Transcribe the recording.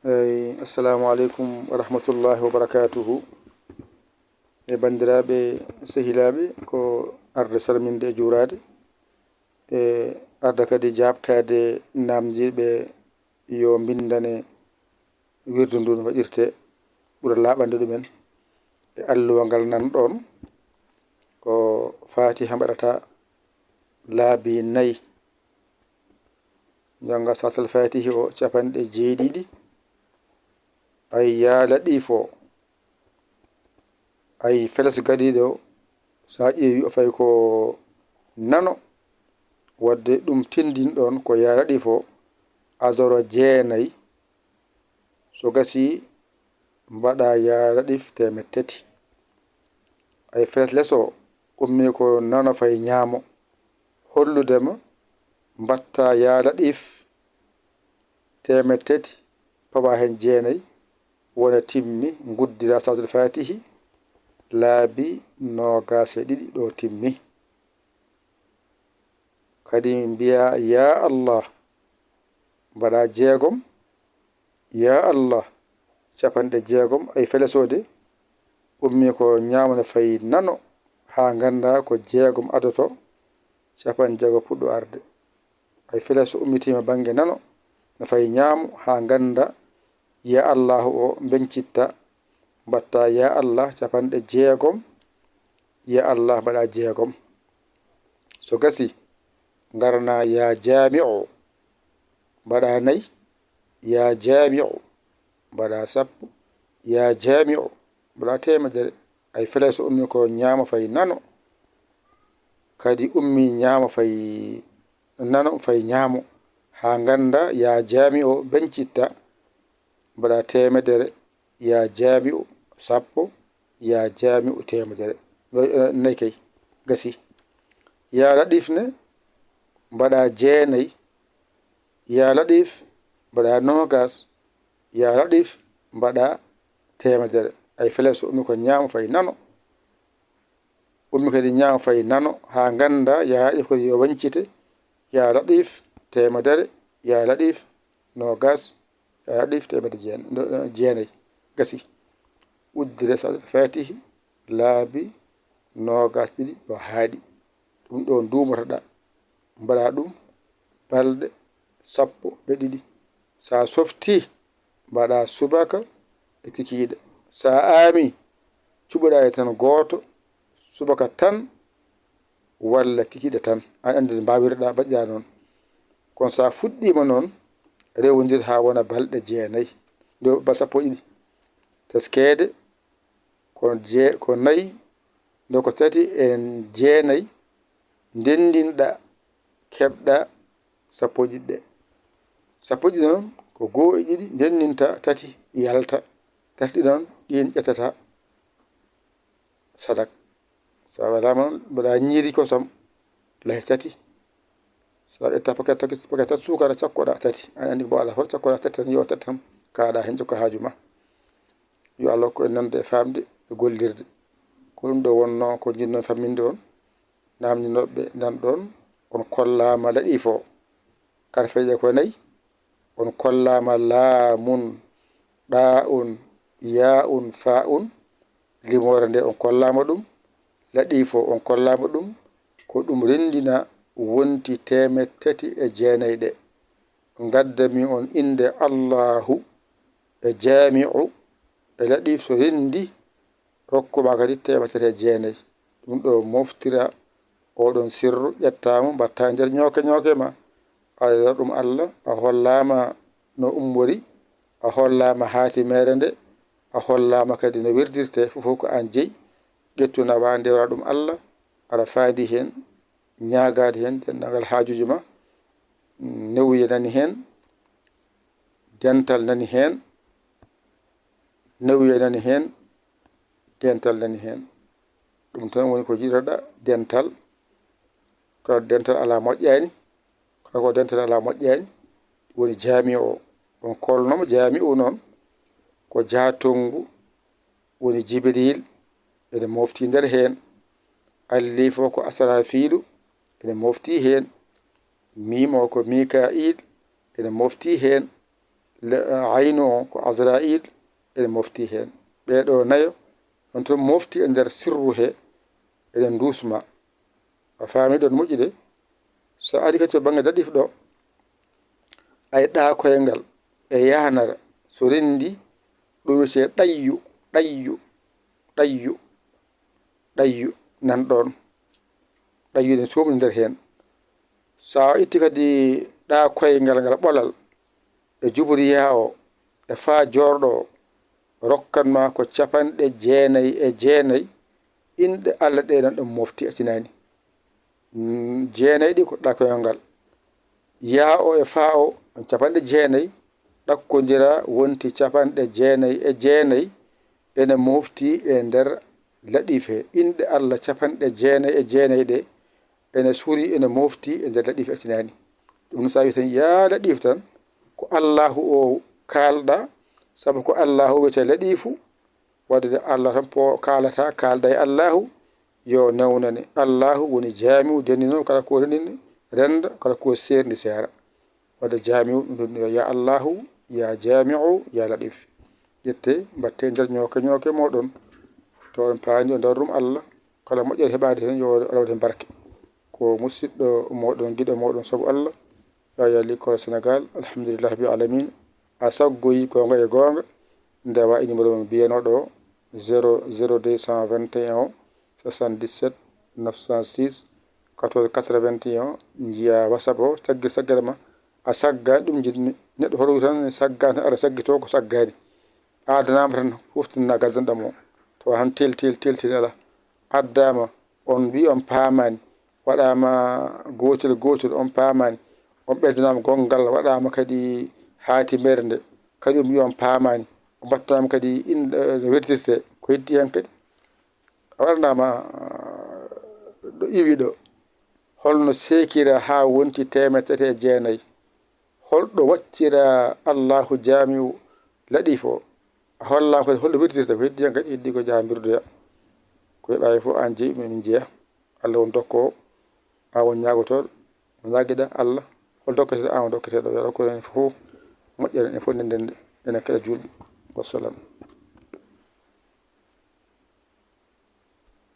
Assalamu alaikum wa rahmatullahi wa barakatuhu. Bandiraɓe sehilaɓe ko arde salminde e juurade e arda kadi jabtade namdiɓe yo bindane wirdu ndu no waɗirte ɓuura laɓande ɗumen e alluwa ngal nanɗon ko fatiha mbaɗata laabi 4 janga satal fatihi o capanɗe jeeɗiɗi ay ya laɗifo ay feles gadiɗo sa ƴeewi o fay ko nano wadde ɗum tindin ɗon ko ya laɗifo adoro jeenayi so gasi mbaɗa ya laɗif temet tati ay feles leso ummi ko nano fay ñaamo holludema mbatta ya laɗif temet tati pawa hen jeenayi wona timmi guddira salatul fatihi laabi nogas e ɗiɗi ɗo timmi kadi mbiya ya allah mbaɗa jeegom ya allah capanɗe jeegom ay felesode ummi ko ñamone fayi nano ha ganda ko jeegom adoto capan jeego puɗɗo arde ay feles ummitima banggue nano no fayi ñaamo ha ganda ya allah o bencitta mbatta ya allah capanɗe jeegom ya allah mbaɗa jeegom so gasi garna ya jami'u mbaɗa 4 ya jami'u mbaɗa 10 ya jami'u mbaɗa temedere ay feles ummi ko ñaamo fay nano kadi ummi ñaamo fay nano fay ñaamo ha ganda ya jami'u bencitta mbaɗa temedere ya jami'u 10 ya jami'u temedere 4 kay gasi ya laɗif ne mbaɗa jeenayi ya laɗif mbaɗa nogas ya laɗif mbaɗa temedere ay feles ummi ko ñaamo fay nano ummi kadi ñaamo fay nano ha ganda ya laɗif kadi yo wancite ya laɗif temedere ya laɗif nogas ya laɗif temedere jeenayi gasi uddire salatul fatihi laabi nogas ɗiɗi ɗo haaɗi ɗum ɗo dumotoɗa mbaɗa ɗum balɗe 12 sa softi mbaɗa subaka e kikiɗe sa aami cuɓoɗa e tan goto subaka tan walla kikiɗe tan an andi no mbawirɗa mbaɗɗa noon kono sa fuɗɗima noon rewodir ha wona balɗe jeenayi nde ba 12 teskede ko 4 nde ko 3 e jeenayi ndendinɗa keɓɗa 10 ɗe 10 noon ko 1 e 2 ndendinta 3 yalta 3 noon ɗin ƴettata sadak sa waɗama mbaɗa ñiiri kosam lay 3 sa ƴetta paquet 3 sukara cakkoɗa 3 an andi ko ala fota cakkoɗa 3 tan yo 3 tan kaɗa hen jokka haaju ma yo allah ko en nande e famde e gollirde ko ɗum ɗo wonno ko jinnon famminde on namdinoɓe nanɗon on kollama laɗifo karfeje ko 4 on kollama laamun ɗa'un ya'un fa'un limore nde on kollama ɗum laɗifo on kollama ɗum ko ɗum rendina wonti temet tati e jeenayi ɗe gaddami on inde allahu e jami'u e laɗif so rendi rokkuma kadi temet tati e jeenayi ɗum ɗo moftira oɗon sirru ƴettama mbatta nder ñooke ñooke ma a ɗum allah a hollama no ummori a hollama haatimere nde a hollama kadi no wirdirte fof ko an jeeyi ƴettuna wa ndewra ɗum allah aɗa faandi hen ñagade hen dendagal haajuji ma newuye nani hen dental nani hen newuye nani hen dental nani hen ɗum tan woni ko jiɗoɗa dental kala dental ala moƴƴani kala ko dental ala moƴƴani woni jami o on kolnoma jami o noon ko jatongu woni jibril ene mofti nder hen alli fo ko asrafilu ene mofti hen mimo ko mikail ene mofti hen aynu o ko azrail ene mofti hen ɓeɗo nayo on to mofti e nder sirru he eɗen dusma a faami ɗon moƴƴi de so ari kadi to banggue daɗif ɗo ay ɗa koyngal e yanara so rendi ɗum wiyete ɗayyu ɗayyu ɗayyu ɗayyu nan ɗon ɗayyu ne tumni nder hen sa itti kadi ɗa koyngal ngal ɓolal e jubriya o e fa jorɗo o rokkanma ko 99 inɗe Allah ɗe nan ɗum mofti accinani 9 ɗi ko ɗa koyngal ngal ya o e fa o 99 ɗakkodira wonti 99 ene mofti e nder laɗife inɗe Allah 99 ɗe ene suuri ene mofti e nder laɗife accinani ɗum no sa wi tan ya laɗif tan ko Allahu o kalɗa saabu ko Allahu wiyete laɗifu wadde Allah tan po kalata kalda e Allahu yo newnane Allahu woni jamiu denni noon kala ko renini renda kala ko serdi sera wadde jamiu ɗum ya Allahu ya jamiu ya laɗif ƴette batte nder ñoke moɗon to on paani o darrum Allah kala moƴƴere heɓade hen yo rawde barke ko musidɗo moɗon giɗo moɗon saabu Allah ya l'école Sénégal alhamdulillah bi alamin a saggoyi gonga e gonga ndewa e numéro mo mbiyanoɗo 00221 77 906 14 81 jiya WhatsApp o saggere ma a saggani ɗum jinmi neɗɗo hoto wi tan saggani tan ara saggito ko saggani adanama tan huftinana gaddanɗam o to han telti ala addama on wi on paamani waɗama gotel on paamani on ɓeydanama gongal waɗama kadi haatimere nde kadi on wi on paamani o mbattanama kadi inde no weddirte ko heddi hen kadi a waɗanama ɗo iwi ɗo holno sekira ha wonti 309 holɗo waccira Allahu jamiu laɗif o hollama kadi holno weddirte ko heddi hen kadi heddi ko jahambirdoya ko heɓani fof an jeeyi min jeeya Allah won dokko a won ñagotoɗo mo ñaguiɗa Allah hol dokketeɗo an o dokketeɗo yo Allah rokku en fof moƴƴere en fof nden enen keɗa julɓe wassalam